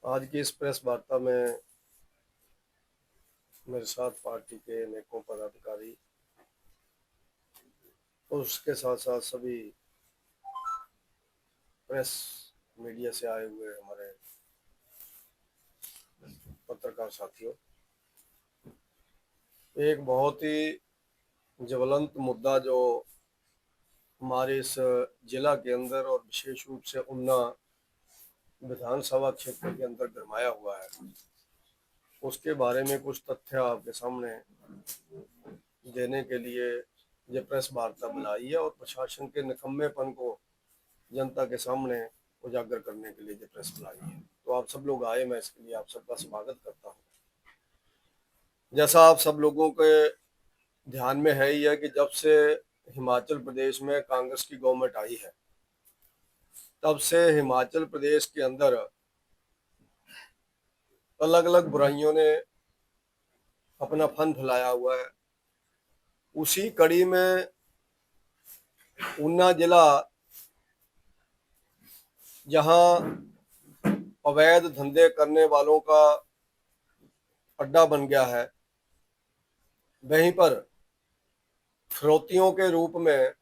आज की इस प्रेस वार्ता में मेरे साथ पार्टी के अनेकों पदाधिकारी और उसके साथ साथ सभी प्रेस मीडिया से आए हुए हमारे पत्रकार साथियों, एक बहुत ही ज्वलंत मुद्दा जो हमारे इस जिला के अंदर और विशेष रूप से ऊना विधानसभा क्षेत्र के अंदर गरमाया हुआ है, उसके बारे में कुछ तथ्य आपके सामने देने के लिए ये प्रेस वार्ता बुलाई है और प्रशासन के निकम्मेपन को जनता के सामने उजागर करने के लिए ये प्रेस बुलाई है। तो आप सब लोग आए, मैं इसके लिए आप सबका स्वागत करता हूँ। जैसा आप सब लोगों के ध्यान में है ही है कि जब से हिमाचल प्रदेश में कांग्रेस की गवर्नमेंट आई है, तब से हिमाचल प्रदेश के अंदर अलग अलग बुराइयों ने अपना फन फैलाया हुआ है। उसी कड़ी में ऊना जिला, जहां अवैध धंधे करने वालों का अड्डा बन गया है, वहीं पर फिरौतियों के रूप में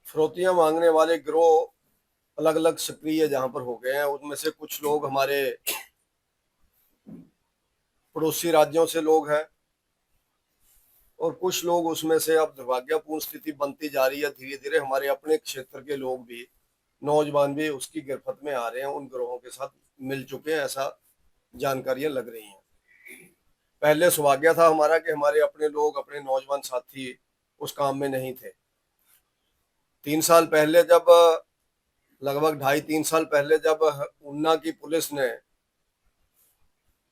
फिरौतियां मांगने वाले गिरोह अलग अलग सक्रिय जहां पर हो गए हैं। उनमें से कुछ लोग हमारे पड़ोसी राज्यों से लोग हैं और कुछ लोग उसमें से, अब दुर्भाग्यपूर्ण स्थिति बनती जा रही है, धीरे धीरे हमारे अपने क्षेत्र के लोग भी, नौजवान भी उसकी गिरफ्त में आ रहे हैं, उन गिरोहों के साथ मिल चुके हैं, ऐसा जानकारियां लग रही हैं। पहले सौभाग्य था हमारा कि हमारे अपने लोग, अपने नौजवान साथी उस काम में नहीं थे। 3 साल पहले जब, लगभग 2.5-3 साल पहले जब ऊना की पुलिस ने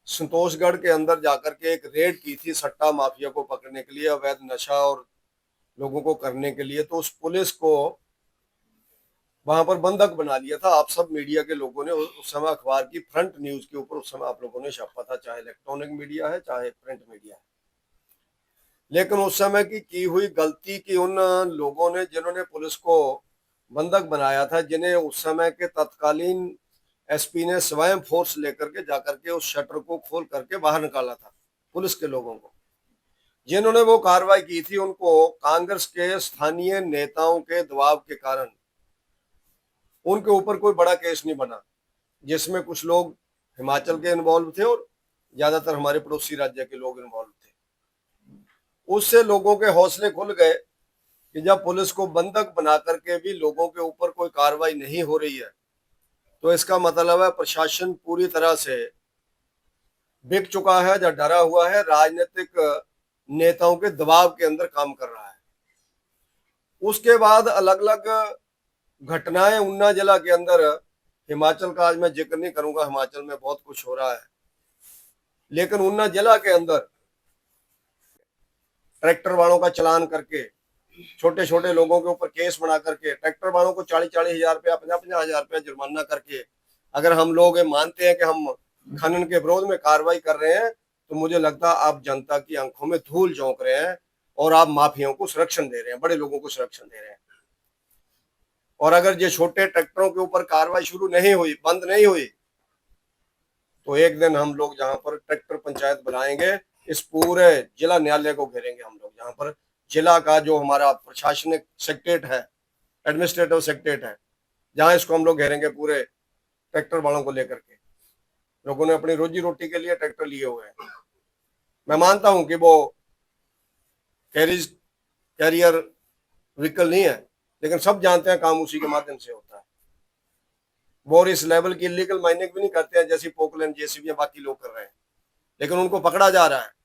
संतोषगढ़ के अंदर जाकर के एक रेड की थी सट्टा माफिया को पकड़ने के लिए, अवैध नशा और लोगों को करने के लिए, तो उस पुलिस को वहां पर बंधक बना लिया था। आप सब मीडिया के लोगों ने उस समय अखबार की फ्रंट न्यूज के ऊपर उस समय आप लोगों ने छापा था, चाहे इलेक्ट्रॉनिक मीडिया है चाहे प्रिंट मीडिया है। लेकिन उस समय की हुई गलती की उन लोगों ने, जिन्होंने पुलिस को बंधक बनाया था, जिन्हें उस समय के तत्कालीन एसपी ने स्वयं फोर्स लेकर के जाकर के उस शटर को खोल करके बाहर निकाला था, पुलिस के लोगों को, जिन्होंने वो कार्रवाई की थी, उनको कांग्रेस के स्थानीय नेताओं के दबाव के कारण उनके ऊपर कोई बड़ा केस नहीं बना, जिसमें कुछ लोग हिमाचल के इन्वॉल्व थे और ज्यादातर हमारे पड़ोसी राज्य के लोग इन्वॉल्व थे। उससे लोगों के हौसले खुल गए कि जब पुलिस को बंधक बना करके भी लोगों के ऊपर कोई कार्रवाई नहीं हो रही है, तो इसका मतलब है प्रशासन पूरी तरह से बिक चुका है या डरा हुआ है, राजनीतिक नेताओं के दबाव के अंदर काम कर रहा है। उसके बाद अलग अलग घटनाएं ऊना जिला के अंदर, हिमाचल का आज मैं जिक्र नहीं करूंगा, हिमाचल में बहुत कुछ हो रहा है, लेकिन ऊना जिला के अंदर ट्रैक्टर वालों का चलान करके, छोटे छोटे लोगों के ऊपर केस बना करके, ट्रैक्टर वालों को 40-40 हजार रुपया, 50-50 हजार रुपया जुर्माना करके, अगर हम लोग ये मानते हैं कि हम खनन के विरोध में कार्रवाई कर रहे हैं, तो मुझे लगता है आप जनता की आंखों में धूल झोंक रहे हैं और आप माफियाओं को संरक्षण दे रहे हैं, बड़े लोगों को संरक्षण दे रहे हैं। और अगर ये छोटे ट्रैक्टरों के ऊपर कार्रवाई शुरू नहीं हुई, बंद नहीं हुई, तो एक दिन हम लोग जहां पर ट्रैक्टर पंचायत बनाएंगे, इस पूरे जिला न्यायालय को घेरेंगे हम लोग, जहां पर जिला का जो हमारा प्रशासनिक सेक्रेटरीट है, एडमिनिस्ट्रेटिव सेक्रेटरीट है, जहां इसको हम लोग घेरेंगे पूरे ट्रैक्टर वालों को लेकर के। लोगों ने अपनी रोजी रोटी के लिए ट्रैक्टर लिए हुए हैं। मैं मानता हूं कि वो कैरियर व्हीकल नहीं है, लेकिन सब जानते हैं काम उसी के माध्यम से होता है। वो इस लेवल की इलीगल माइनिंग भी नहीं करते हैं जैसी पोकलैंड जेसीबी बाकी लोग कर रहे हैं, लेकिन उनको पकड़ा जा रहा है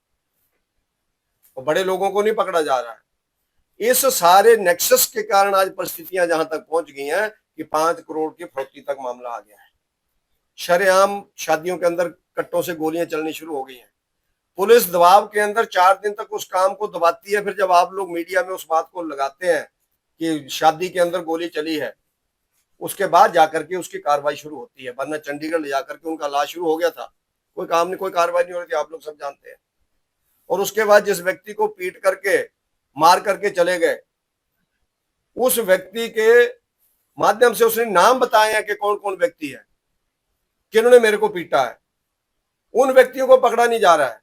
और बड़े लोगों को नहीं पकड़ा जा रहा है। इस सारे नेक्सस के कारण आज परिस्थितियां जहां तक पहुंच गई हैं कि 5 करोड़ की फरोख्ती तक मामला आ गया है। शरेआम शादियों के अंदर कट्टों से गोलियां चलनी शुरू हो गई हैं। पुलिस दबाव के अंदर 4 दिन तक उस काम को दबाती है, फिर जब आप लोग मीडिया में उस बात को लगाते हैं कि शादी के अंदर गोली चली है, उसके बाद जाकर के उसकी कार्रवाई शुरू होती है। वरना चंडीगढ़ ले जाकर के उनका इलाज शुरू हो गया था, कोई काम नहीं, कोई कार्रवाई नहीं हो रही थी, आप लोग सब जानते हैं। और उसके बाद जिस व्यक्ति को पीट करके, मार करके चले गए, उस व्यक्ति के माध्यम से उसने नाम बताए हैं कि कौन कौन व्यक्ति है, किन्होंने मेरे को पीटा है, उन व्यक्तियों को पकड़ा नहीं जा रहा है।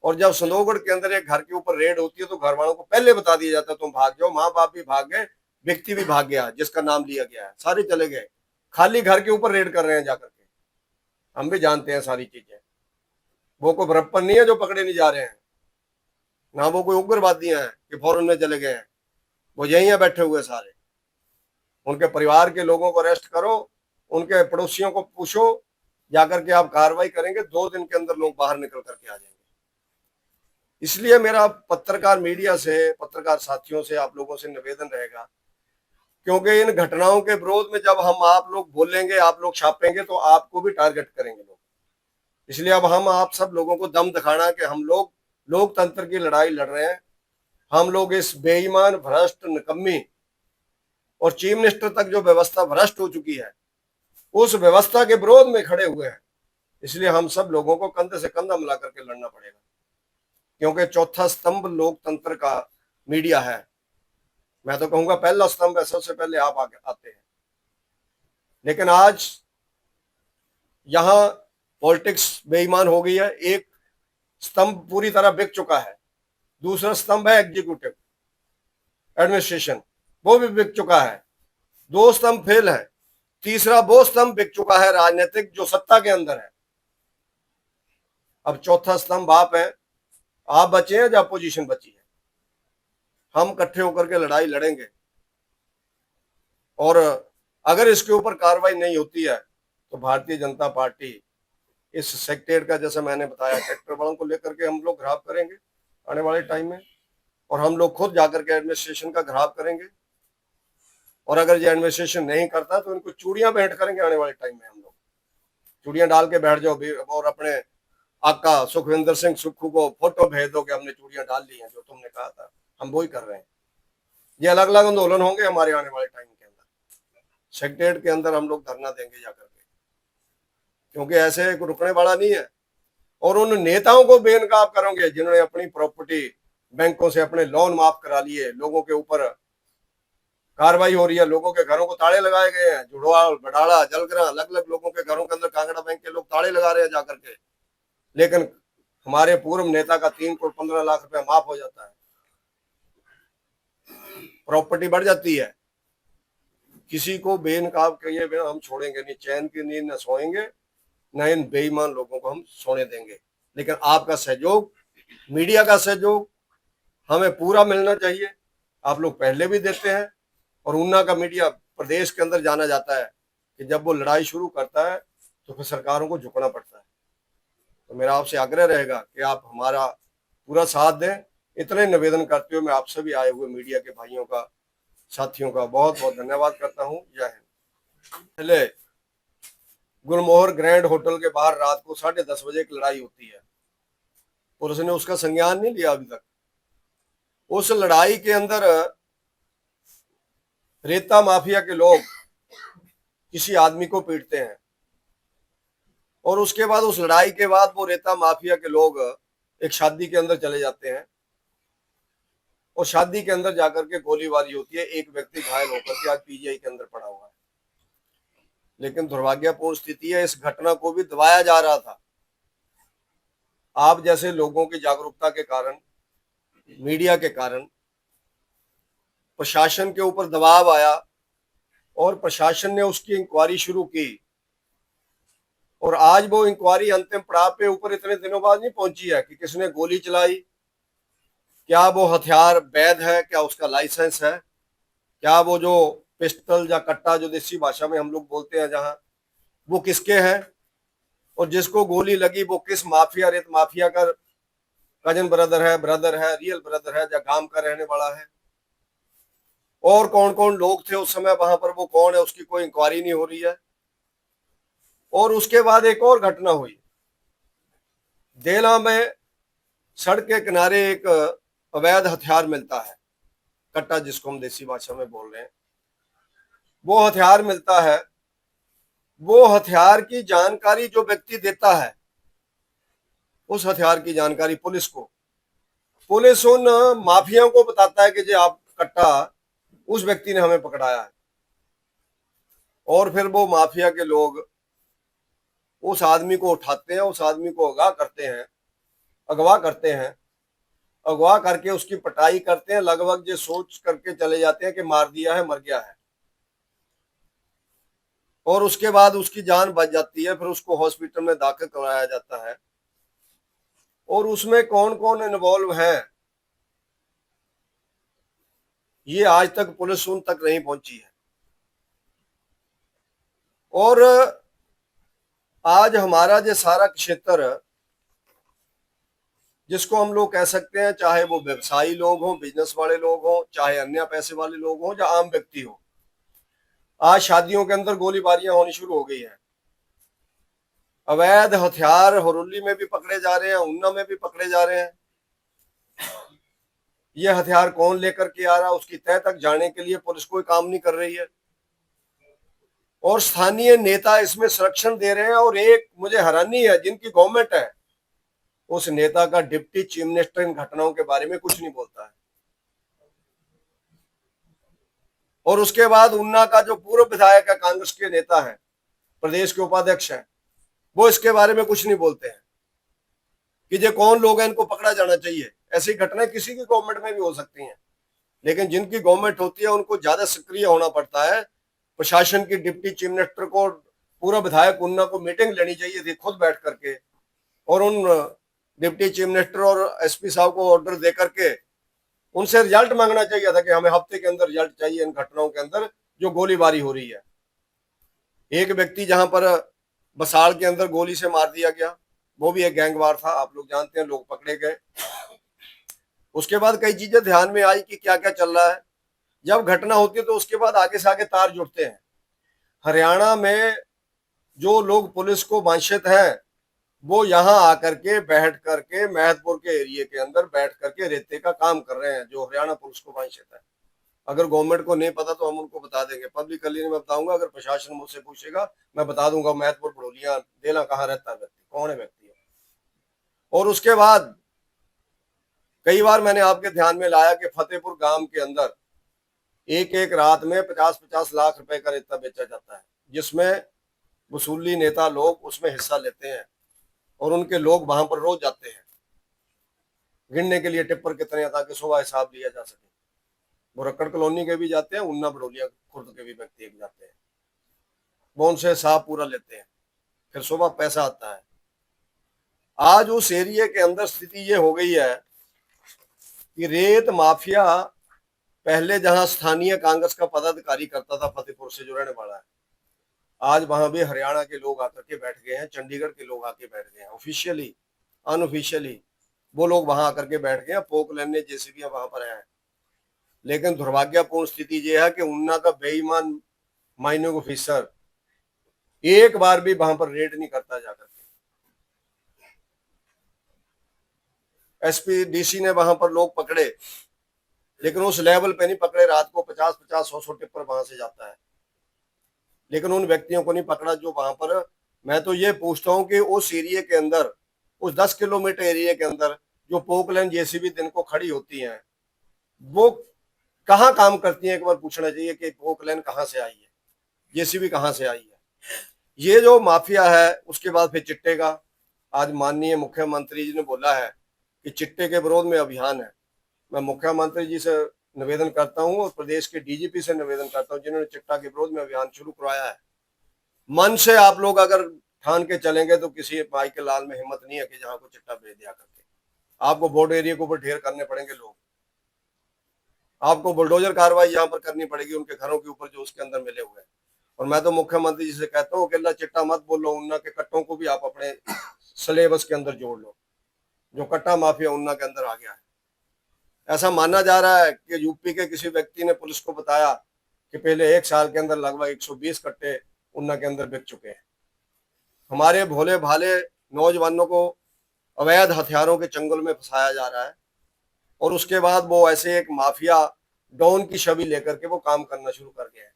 और जब संदोगढ़ के अंदर एक घर के ऊपर रेड होती है तो घर वालों को पहले बता दिया जाता है तुम भाग जाओ, माँ बाप भी भाग गए, व्यक्ति भी भाग गया जिसका नाम लिया गया है, सारे चले गए, खाली घर के ऊपर रेड कर रहे हैं जाकर के। हम भी जानते हैं सारी चीजें। वो कोई बरप्पन नहीं है जो पकड़े नहीं जा रहे हैं, ना वो कोई उग्रवादी हैं कि फौरन में चले गए हैं, वो यहीं है बैठे हुए सारे। उनके परिवार के लोगों को अरेस्ट करो, उनके पड़ोसियों को पूछो, जाकर के आप कार्रवाई करेंगे, 2 दिन के अंदर लोग बाहर निकल करके आ जाएंगे। इसलिए मेरा पत्रकार मीडिया से, पत्रकार साथियों से, आप लोगों से निवेदन रहेगा, क्योंकि इन घटनाओं के विरोध में जब हम आप लोग बोलेंगे, आप लोग छापेंगे, तो आपको भी टारगेट करेंगे लोग। इसलिए अब हम आप सब लोगों को दम दिखाना कि हम लोग लोकतंत्र की लड़ाई लड़ रहे हैं। हम लोग इस बेईमान, भ्रष्ट, निकम्मी और चीफ मिनिस्टर तक जो व्यवस्था भ्रष्ट हो चुकी है, उस व्यवस्था के विरोध में खड़े हुए हैं। इसलिए हम सब लोगों को कंधे से कंधा मिला करके लड़ना पड़ेगा, क्योंकि चौथा स्तंभ लोकतंत्र का मीडिया है। मैं तो कहूंगा पहला स्तंभ है, सबसे पहले आप आगे आते हैं। लेकिन आज यहां पॉलिटिक्स बेईमान हो गई है। एक स्तंभ पूरी तरह बिक चुका है, दूसरा स्तंभ है एग्जीक्यूटिव, एडमिनिस्ट्रेशन, वो भी बिक चुका है। 2 स्तंभ फेल है, तीसरा वो स्तंभ बिक चुका है राजनीतिक, जो सत्ता के अंदर है। अब चौथा स्तंभ आप है, आप बचे हैं या अपोजिशन बची है। हम इकट्ठे होकर के लड़ाई लड़ेंगे, और अगर इसके ऊपर कार्रवाई नहीं होती है तो भारतीय जनता पार्टी इस सेक्रेटरीट का, जैसा मैंने बताया, ट्रैक्टर वालों को लेकर के हम लोग घराव करेंगे आने वाले टाइम में, और हम लोग खुद जाकर के एडमिनिस्ट्रेशन का घराव करेंगे। और अगर ये एडमिनिस्ट्रेशन नहीं करता तो इनको चूड़ियां भेंट करेंगे आने वाले टाइम में। हम लोग चूड़ियां डाल के बैठ जाओ, और अपने आका सुखविंदर सिंह सुक्खू को फोटो भेज दो कि हमने चूड़ियां डाल ली हैं, जो तुमने कहा था। हम वही कर रहे हैं। ये अलग अलग आंदोलन होंगे हमारे आने वाले टाइम के अंदर। सेक्रेटरीट के अंदर हम लोग धरना देंगे जाकर के, क्योंकि ऐसे रुकने वाला नहीं है। और उन नेताओं को बेनकाब करोगे जिन्होंने अपनी प्रॉपर्टी बैंकों से अपने लोन माफ करा लिए, लोगों के ऊपर कार्रवाई हो रही है, लोगों के घरों को ताले लगाए गए हैं। जुड़वाल, बडाला, जलग्रां, अलग अलग लोगों के घरों के अंदर कांगड़ा बैंक के लोग ताले लगा रहे हैं जाकर के। लेकिन हमारे पूर्व नेता का 3 करोड़ 15 लाख रुपया माफ हो जाता है, प्रॉपर्टी बढ़ जाती है। किसी को बेनकाब किए बिना हम छोड़ेंगे नहीं, चैन की नींद न सोएंगे, न इन बेईमान लोगों को हम सोने देंगे। लेकिन आपका सहयोग, मीडिया का सहयोग हमें पूरा मिलना चाहिए। आप लोग पहले भी देते हैं, और ऊना का मीडिया प्रदेश के अंदर जाना जाता है कि जब वो लड़ाई शुरू करता है तो फिर सरकारों को झुकना पड़ता है। तो मेरा आपसे आग्रह रहेगा कि आप हमारा पूरा साथ दें। इतने निवेदन करते हुए मैं आप सभी आए हुए मीडिया के भाइयों का, साथियों का बहुत बहुत धन्यवाद करता हूं। जय हिंद। पहले गुलमोहर ग्रैंड होटल के बाहर रात को 10:30 बजे एक लड़ाई होती है, पुलिस ने उसका संज्ञान नहीं लिया अभी तक। उस लड़ाई के अंदर रेता माफिया के लोग किसी आदमी को पीटते हैं, और उसके बाद, उस लड़ाई के बाद, वो रेता माफिया के लोग एक शादी के अंदर चले जाते हैं, और शादी के अंदर जाकर के गोलीबारी होती है। एक व्यक्ति घायल होकर के आज पीजीआई के अंदर पड़ा हुआ है। लेकिन दुर्भाग्यपूर्ण स्थिति है, इस घटना को भी दबाया जा रहा था। आप जैसे लोगों की जागरूकता के कारण, मीडिया के कारण प्रशासन के ऊपर दबाव आया, और प्रशासन ने उसकी इंक्वायरी शुरू की। और आज वो इंक्वायरी अंतिम पड़ाव पे ऊपर इतने दिनों बाद नहीं पहुंची है कि किसने गोली चलाई, क्या वो हथियार वैध है, क्या उसका लाइसेंस है, क्या वो जो पिस्टल या कट्टा, जो देसी भाषा में हम लोग बोलते हैं जहां, वो किसके हैं, और जिसको गोली लगी वो किस माफिया, रेत माफिया का कजन ब्रदर है, रियल ब्रदर है, या गांव का रहने वाला है, और कौन कौन लोग थे उस समय वहां पर, वो कौन है, उसकी कोई इंक्वायरी नहीं हो रही है। और उसके बाद एक और घटना हुई, देला में सड़क के किनारे एक अवैध हथियार मिलता है, कट्टा जिसको हम देसी भाषा में बोल रहे हैं। वो हथियार मिलता है, वो हथियार की जानकारी जो व्यक्ति देता है, उस हथियार की जानकारी पुलिस को, पुलिस उन माफियाओं को बताता है कि जी आप कट्टा, उस व्यक्ति ने हमें पकड़ाया है। और फिर वो माफिया के लोग उस आदमी को उठाते हैं, उस आदमी को अगवा करते हैं, अगवा करके उसकी पिटाई करते हैं, लगभग ये सोच करके चले जाते हैं कि मार दिया है, मर गया है, और उसके बाद उसकी जान बच जाती है। फिर उसको हॉस्पिटल में दाखिल कराया जाता है, और उसमें कौन कौन इन्वॉल्व है ये आज तक पुलिस उन तक नहीं पहुंची है। और आज हमारा जो सारा क्षेत्र, जिसको हम लोग कह सकते हैं, चाहे वो व्यवसायी लोग हों, बिजनेस वाले लोग हों, चाहे अन्य पैसे वाले लोग हों, या आम व्यक्ति हो, आज शादियों के अंदर गोलीबारियां होनी शुरू हो गई है। अवैध हथियार हरोली में भी पकड़े जा रहे हैं, उन्ना में भी पकड़े जा रहे हैं। ये हथियार कौन लेकर के आ रहा है, उसकी तह तक जाने के लिए पुलिस कोई काम नहीं कर रही है, और स्थानीय नेता इसमें संरक्षण दे रहे हैं। और एक मुझे हैरानी है, जिनकी गवर्नमेंट है, उस नेता का डिप्टी चीफ मिनिस्टर इन घटनाओं के बारे में कुछ नहीं बोलता है। और उसके बाद उन्ना का जो पूर्व विधायक है, कांग्रेस के नेता है, प्रदेश के उपाध्यक्ष है, वो इसके बारे में कुछ नहीं बोलते हैं कि ये कौन लोग हैं, इनको पकड़ा जाना चाहिए। ऐसी घटनाएं किसी की गवर्नमेंट में भी हो सकती हैं, लेकिन जिनकी गवर्नमेंट होती है उनको ज्यादा सक्रिय होना पड़ता है। प्रशासन की डिप्टी चीफ मिनिस्टर को, पूरा विधायक उन्ना को मीटिंग लेनी चाहिए थी खुद बैठ करके, और उन डिप्टी चीफ मिनिस्टर और एसपी साहब को ऑर्डर दे करके उनसे रिजल्ट मांगना चाहिए था कि हमें हफ्ते के अंदर रिजल्ट चाहिए इन घटनाओं के अंदर जो गोलीबारी हो रही है। एक व्यक्ति जहां पर बसाड़ के अंदर गोली से मार दिया गया, वो भी एक गैंगवार था, आप लोग जानते हैं, लोग पकड़े गए। उसके बाद कई चीजें ध्यान में आई कि क्या क्या चल रहा है। जब घटना होती है तो उसके बाद आगे से आगे तार जुड़ते हैं। हरियाणा में जो लोग पुलिस को वांछित हैं, वो यहाँ आकर के बैठ करके महतपुर के एरिया के अंदर बैठ करके रेते का काम कर रहे हैं, जो हरियाणा पुलिस को वांछित है। अगर गवर्नमेंट को नहीं पता तो हम उनको बता देंगे, पब्लिकली मैं बताऊंगा। अगर प्रशासन मुझसे पूछेगा मैं बता दूंगा, महतपुर, बड़ोलिया, देला कहाँ रहता है व्यक्ति, कौन है व्यक्ति। और उसके बाद कई बार मैंने आपके ध्यान में लाया कि फतेहपुर गांव के अंदर एक एक रात में 50-50 लाख रुपए का रेता बेचा जाता है, जिसमें वसूली नेता लोग उसमें हिस्सा लेते हैं, और उनके लोग वहां पर रोज जाते हैं गिनने के लिए टिप्पर कितने हैं, ताकि सुबह हिसाब लिया जा सके। वो रक्कड़ कॉलोनी के भी जाते हैं, उन्ना बड़ोलिया खुर्द के भी व्यक्ति जाते हैं, वो उनसे हिसाब पूरा लेते हैं, फिर सुबह पैसा आता है। आज उस एरिया के अंदर स्थिति ये हो गई है कि रेत माफिया, पहले जहां स्थानीय कांग्रेस का पदाधिकारी करता था, फतेहपुर से जो रहने वाला है, आज वहां भी हरियाणा के लोग आकर के बैठ गए हैं, चंडीगढ़ के लोग आके बैठ गए हैं, ऑफिशियली अनऑफिशियली वो लोग वहां आकर के बैठ गए हैं, पोक लेने जेसीबी वहां पर है। लेकिन दुर्भाग्यपूर्ण स्थिति यह है कि उन्ना का बेईमान माइनिंग ऑफिसर एक बार भी वहां पर रेड नहीं करता जाकर के। एसपी डीसी ने वहां पर लोग पकड़े, लेकिन उस लेवल पे नहीं पकड़े। रात को 50-50, 100-100 टिप्पर वहां से जाता है, लेकिन उन व्यक्तियों को नहीं पकड़ा जो वहां पर। मैं तो ये पूछता हूं कि उस एरिया के अंदर, उस 10 किलोमीटर एरिया के अंदर जो पोकलैंड जेसीबी दिन को खड़ी होती हैं, वो कहाँ काम करती हैं? एक बार पूछना चाहिए कि पोकलैंड कहाँ से आई है, जेसीबी कहाँ से आई है। ये जो माफिया है, उसके बाद फिर चिट्टे का, आज माननीय मुख्यमंत्री जी ने बोला है कि चिट्टे के विरोध में अभियान है। मैं मुख्यमंत्री जी से निवेदन करता हूं और प्रदेश के डीजीपी से निवेदन करता हूं, जिन्होंने चिट्टा के विरोध में अभियान शुरू करवाया है, मन से आप लोग अगर ठान के चलेंगे तो किसी भाई के लाल में हिम्मत नहीं है कि जहां को चिट्टा भेज दिया करके। आपको बॉर्डर एरिया के ऊपर ढेर करने पड़ेंगे लोग, आपको बुलडोजर कार्रवाई यहाँ पर करनी पड़ेगी उनके घरों के ऊपर जो उसके अंदर मिले हुए हैं। और मैं तो मुख्यमंत्री जी से कहता हूँ कि अल्लाह चिट्टा मत बोलो, उन्ना के कट्टों को भी आप अपने सिलेबस के अंदर जोड़ लो। जो कट्टा माफिया उन्ना के अंदर आ गया है, ऐसा माना जा रहा है कि यूपी के किसी व्यक्ति ने पुलिस को बताया कि पहले 1 साल के अंदर लगभग 120 कट्टे उन्ना के अंदर बिक चुके हैं। हमारे भोले भाले नौजवानों को अवैध हथियारों के चंगुल में फंसाया जा रहा है, और उसके बाद वो ऐसे एक माफिया डॉन की छवि लेकर के वो काम करना शुरू कर गया है।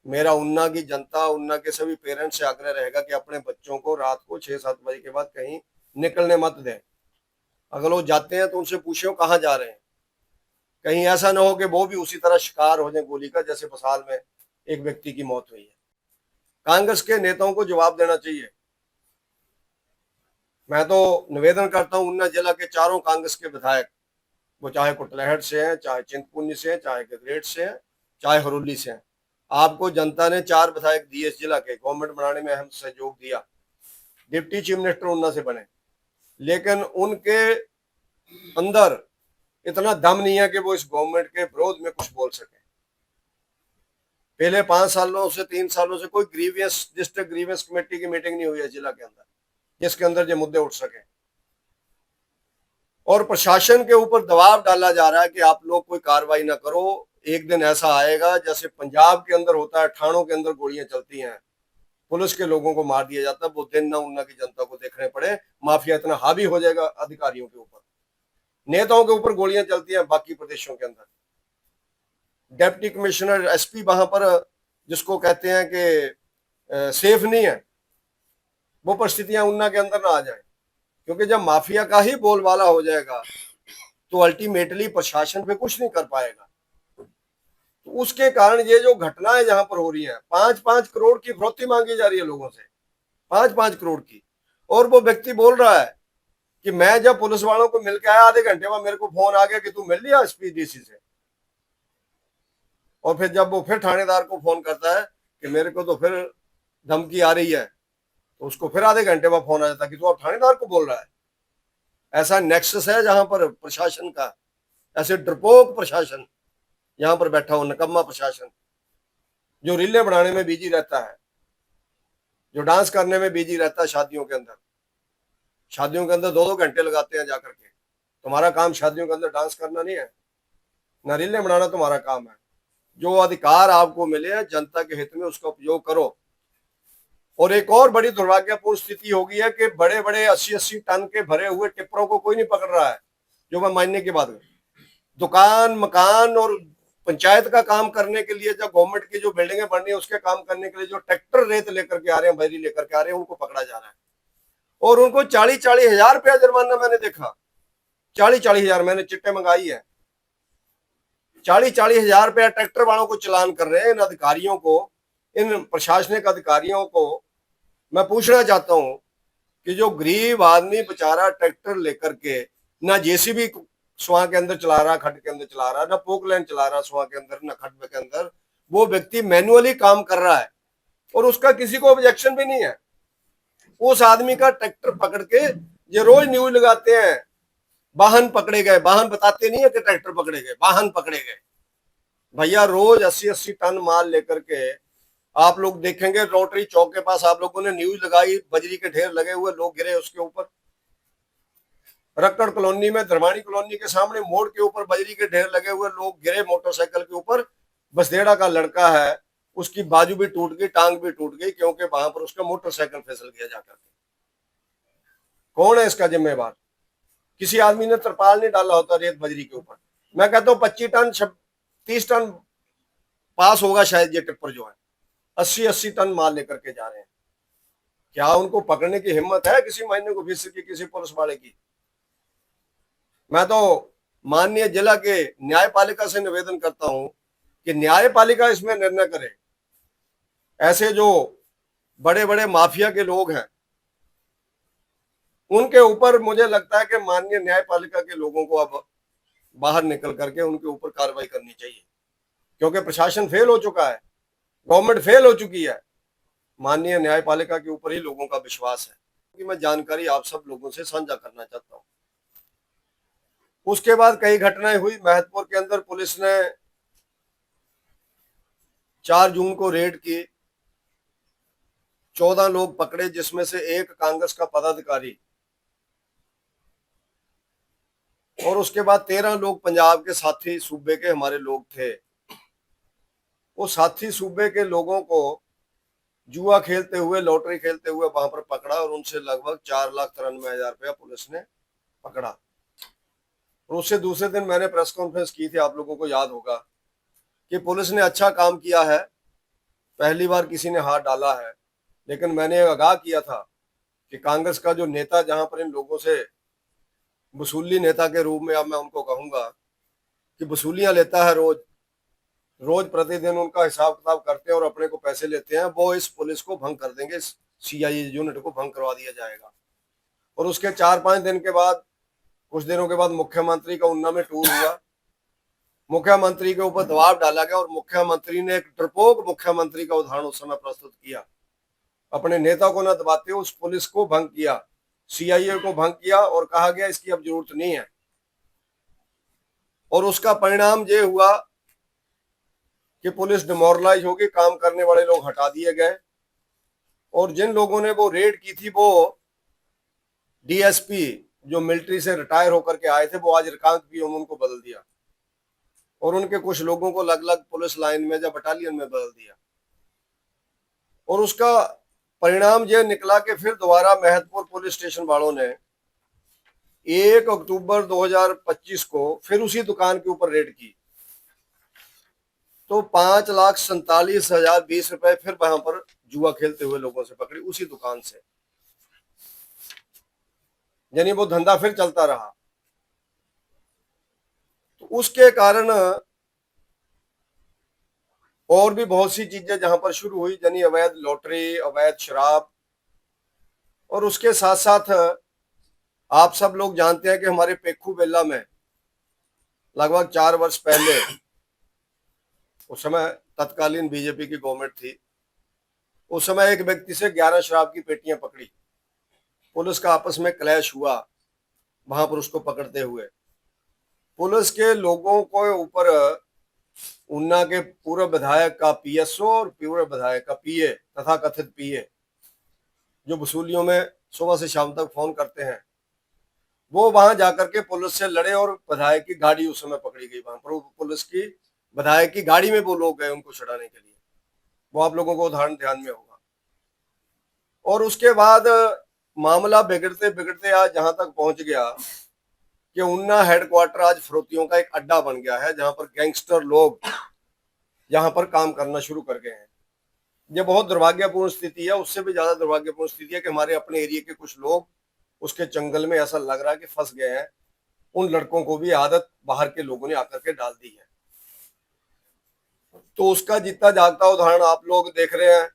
मेरा उन्ना की जनता, उन्ना के सभी पेरेंट्स से आग्रह रहेगा कि अपने बच्चों को रात को 6-7 बजे के बाद कहीं निकलने मत दें। अगर वो जाते हैं तो उनसे पूछो कहाँ जा रहे हैं, कहीं ऐसा ना हो कि वो भी उसी तरह शिकार हो जाए गोली का, जैसे बसाल में एक व्यक्ति की मौत हुई है। कांग्रेस के नेताओं को जवाब देना चाहिए मैं तो निवेदन करता हूं ऊना जिला के चारों कांग्रेस के विधायक, वो चाहे कुटलहट से हैं, चाहे चिंतपूर्णी से हैं, चाहे गगरेट से हैं, चाहे हरोली से हैं। आपको जनता ने 4 विधायक दिए इस जिला के, गवर्नमेंट बनाने में अहम सहयोग दिया, डिप्टी चीफ मिनिस्टर ऊना से बने, लेकिन उनके अंदर इतना दम नहीं है कि वो इस गवर्नमेंट के विरोध में कुछ बोल सके। पहले 5 सालों से 3 सालों से कोई ग्रीवियस डिस्ट्रिक्ट ग्रीवियस कमेटी की मीटिंग नहीं हुई है जिला के अंदर जिसके अंदर ये मुद्दे उठ सके। और प्रशासन के ऊपर दबाव डाला जा रहा है कि आप लोग कोई कार्रवाई ना करो, एक दिन ऐसा आएगा जैसे पंजाब के अंदर होता है, थानों के अंदर गोलियां चलती हैं, पुलिस के लोगों को मार दिया जाता है, वो दिन ना उन्ना की जनता को देखने पड़े, माफिया इतना हावी हो जाएगा अधिकारियों के ऊपर, नेताओं के ऊपर गोलियां चलती हैं बाकी प्रदेशों के अंदर। डेप्टी कमिश्नर एसपी वहां पर जिसको कहते हैं कि सेफ नहीं है, वो परिस्थितियां ऊना के अंदर ना आ जाए, क्योंकि जब माफिया का ही बोलबाला हो जाएगा तो अल्टीमेटली प्रशासन पे कुछ नहीं कर पाएगा। तो उसके कारण ये जो घटनाएं जहां पर हो रही हैं, 5-5 करोड़ की फिरौती मांगी जा रही है लोगों से, 5-5 करोड़ की, और वो व्यक्ति बोल रहा है कि मैं जब पुलिस वालों को मिलकर आया आधे घंटे में मेरे को फोन आ गया कि तू मिल लिया एसपी डीसी से, और फिर जब वो फिर थानेदार को फोन करता है कि मेरे को तो फिर धमकी आ रही है, तो उसको फिर आधे घंटे में फोन आ जाता है कि तू अब थानेदार को बोल रहा है। ऐसा नेक्सस है जहां पर प्रशासन का, ऐसे डरपोक प्रशासन यहां पर बैठा हो, नकम्मा प्रशासन जो रीलें बनाने में बिजी रहता है, जो डांस करने में बिजी रहता है, शादियों के अंदर 2-2 घंटे लगाते हैं जाकर के। तुम्हारा काम शादियों के अंदर डांस करना नहीं है, ना रीलें बनाना तुम्हारा काम है। जो अधिकार आपको मिले हैं जनता के हित में उसका उपयोग करो। और एक और बड़ी दुर्भाग्यपूर्ण स्थिति हो गई है कि बड़े बड़े 80-80 टन के भरे हुए टिप्परों को कोई नहीं पकड़ रहा है, जो मैं मानने की बात है। दुकान मकान और पंचायत का काम करने के लिए, जब गवर्नमेंट की जो बिल्डिंगें बन रही है उसके काम करने के लिए जो ट्रैक्टर रेत लेकर के आ रहे हैं, बजरी लेकर के आ रहे हैं, उनको पकड़ा जा रहा है और उनको 40-40 हजार रुपया जुर्माना मैंने देखा। 40-40 हजार मैंने चिट्टे मंगाई है, 40-40 हजार रुपया ट्रैक्टर वालों को चलान कर रहे हैं। इन अधिकारियों को, इन प्रशासनिक अधिकारियों को मैं पूछना चाहता हूं कि जो गरीब आदमी बेचारा ट्रैक्टर लेकर के ना जेसीबी सुहा के अंदर चला रहा, खड्ड के अंदर चला रहा, ना पोकलैंड चला रहा सुहा के अंदर, ना खड्ड के अंदर, वो व्यक्ति मैनुअली काम कर रहा है और उसका किसी को ऑब्जेक्शन भी नहीं है। उस आदमी का ट्रैक्टर पकड़ के ये रोज न्यूज लगाते हैं, वाहन पकड़े गए, वाहन बताते नहीं है कि ट्रैक्टर पकड़े गए, वाहन पकड़े गए। भैया रोज 80-80 टन माल लेकर के आप लोग देखेंगे रोटरी चौक के पास आप लोगों ने न्यूज लगाई, बजरी के ढेर लगे हुए, लोग गिरे उसके ऊपर। रक्कड़ कॉलोनी में, धर्माणी कॉलोनी के सामने मोड़ के ऊपर बजरी के ढेर लगे हुए, लोग गिरे मोटरसाइकिल के ऊपर। बसदेड़ा का लड़का है, उसकी बाजू भी टूट गई, टांग भी टूट गई, क्योंकि वहां पर उसका मोटरसाइकिल फिसल गया जाकर के। कौन है इसका जिम्मेवार? किसी आदमी ने तरपाल नहीं डाला होता रेत बजरी के ऊपर। मैं कहता हूँ 25 टन 30 टन पास होगा शायद ये टिप्पर जो है, 80-80 टन माल लेकर के जा रहे हैं। क्या उनको पकड़ने की हिम्मत है किसी महीने को फीसद की किसी पुलिस वाले की? मैं तो माननीय जिला के न्यायपालिका से निवेदन करता हूं कि न्यायपालिका इसमें निर्णय करे। ऐसे जो बड़े बड़े माफिया के लोग हैं उनके ऊपर मुझे लगता है कि माननीय न्यायपालिका के लोगों को अब बाहर निकल करके उनके ऊपर कार्रवाई करनी चाहिए, क्योंकि प्रशासन फेल हो चुका है, गवर्नमेंट फेल हो चुकी है। माननीय न्यायपालिका के ऊपर ही लोगों का विश्वास है कि मैं जानकारी आप सब लोगों से साझा करना चाहता हूं। उसके बाद कई घटनाएं हुई महतपुर के अंदर। पुलिस ने 4 जून को रेड की, 14 लोग पकड़े, जिसमें से एक कांग्रेस का पदाधिकारी, और उसके बाद 13 लोग पंजाब के साथी सूबे के हमारे लोग थे। वो साथी सूबे के लोगों को जुआ खेलते हुए, लॉटरी खेलते हुए वहां पर पकड़ा और उनसे लगभग 4,93,000 रुपया पुलिस ने पकड़ा। और उससे दूसरे दिन मैंने प्रेस कॉन्फ्रेंस की थी, आप लोगों को याद होगा कि पुलिस ने अच्छा काम किया है, पहली बार किसी ने हाथ डाला है। लेकिन मैंने आगाह किया था कि कांग्रेस का जो नेता जहां पर इन लोगों से वसूली नेता के रूप में, अब मैं उनको कहूंगा कि वसूलियां लेता है, रोज रोज प्रतिदिन उनका हिसाब किताब करते हैं और अपने को पैसे लेते हैं, वो इस पुलिस को भंग कर देंगे, इस सीआईए यूनिट को भंग करवा दिया जाएगा। और उसके 4-5 दिन के बाद, कुछ दिनों के बाद मुख्यमंत्री का उन्ना में टूर हुआ। मुख्यमंत्री के ऊपर दबाव डाला गया और मुख्यमंत्री ने एक डरपोक मुख्यमंत्री का उदाहरण उस समय प्रस्तुत किया। अपने नेता को न दबाते उस पुलिस को भंग किया, सीआईए को भंग किया और कहा गया इसकी अब जरूरत नहीं है। और उसका परिणाम ये हुआ कि पुलिस डिमोरलाइज होगी, काम करने वाले लोग हटा दिए गए और जिन लोगों ने वो रेड की थी वो डीएसपी जो मिलिट्री से रिटायर होकर के आए थे, वो आज रिकांग पीओ में उनको बदल दिया और उनके कुछ लोगों को अलग अलग पुलिस लाइन में या बटालियन में बदल दिया। और उसका परिणाम यह निकला कि फिर दोबारा महतपुर पुलिस स्टेशन वालों ने 1 अक्टूबर 2025 को फिर उसी दुकान के ऊपर रेड की, तो 5,47,020 रुपए फिर वहां पर जुआ खेलते हुए लोगों से पकड़ी उसी दुकान से। यानी वो धंधा फिर चलता रहा। तो उसके कारण और भी बहुत सी चीजें जहां पर शुरू हुई, यानी अवैध लॉटरी, अवैध शराब। और उसके साथ साथ आप सब लोग जानते हैं कि हमारे पेखू बेल्ला में लगभग 4 वर्ष पहले, उस समय तत्कालीन बीजेपी की गवर्नमेंट थी, उस समय एक व्यक्ति से 11 शराब की पेटियां पकड़ी। पुलिस का आपस में क्लैश हुआ वहां पर उसको पकड़ते हुए। पुलिस के लोगों को ऊपर उन्ना के पूर्व विधायक का पीएसओ और पूर्व विधायक का पीए, तथा कथित पीए, जो वसूलियों में सुबह से शाम तक फोन करते हैं, वो वहां जाकर के पुलिस से लड़े और विधायक की गाड़ी उस समय पकड़ी गई। वहां पर पुलिस की विधायक की गाड़ी में वो लोग गए उनको छुड़ाने के लिए। वो आप लोगों को उदाहरण ध्यान में होगा। और उसके बाद मामला बिगड़ते बिगड़ते आज जहां तक पहुंच गया कि उन्ना हेडक्वार्टर आज फरोतियों का एक अड्डा बन गया है, जहां पर गैंगस्टर लोग यहाँ पर काम करना शुरू कर गए हैं। ये बहुत दुर्भाग्यपूर्ण स्थिति है। उससे भी ज्यादा दुर्भाग्यपूर्ण स्थिति है कि हमारे अपने एरिया के कुछ लोग उसके जंगल में ऐसा लग रहा है कि फंस गए हैं। उन लड़कों को भी आदत बाहर के लोगों ने आकर के डाल दी है। तो उसका जितना जागता उदाहरण आप लोग देख रहे हैं